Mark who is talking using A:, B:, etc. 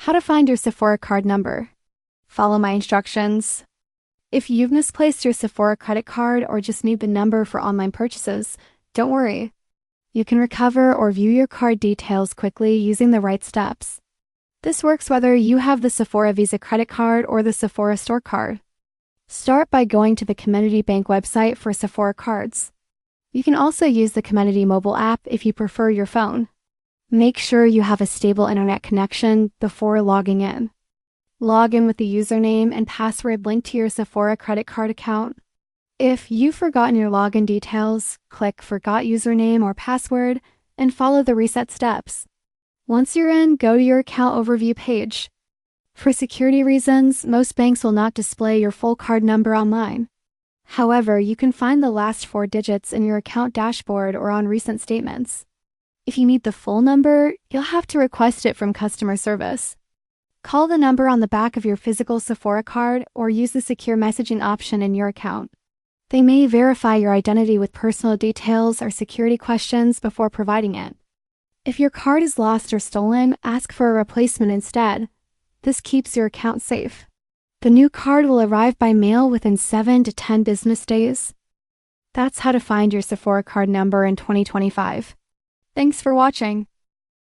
A: How to find your Sephora card number. Follow my instructions. If you've misplaced your Sephora credit card or just need the number for online purchases, don't worry. You can recover or view your card details quickly using the right steps. This works whether you have the Sephora Visa credit card or the Sephora store card. Start by going to the Community Bank website for Sephora cards. You can also use the Community mobile app if you prefer your phone. Make sure you have a stable internet connection before logging in. Log in with the username and password linked to your Sephora credit card account. If you've forgotten your login details, click Forgot Username or Password and follow the reset steps. Once you're in, go to your account overview page. For security reasons, most banks will not display your full card number online. However, you can find the last 4 digits in your account dashboard or on recent statements. If you need the full number, you'll have to request it from customer service. Call the number on the back of your physical Sephora card or use the secure messaging option in your account. They may verify your identity with personal details or security questions before providing it. If your card is lost or stolen, ask for a replacement instead. This keeps your account safe. The new card will arrive by mail within 7 to 10 business days. That's how to find your Sephora card number in 2025. Thanks for watching.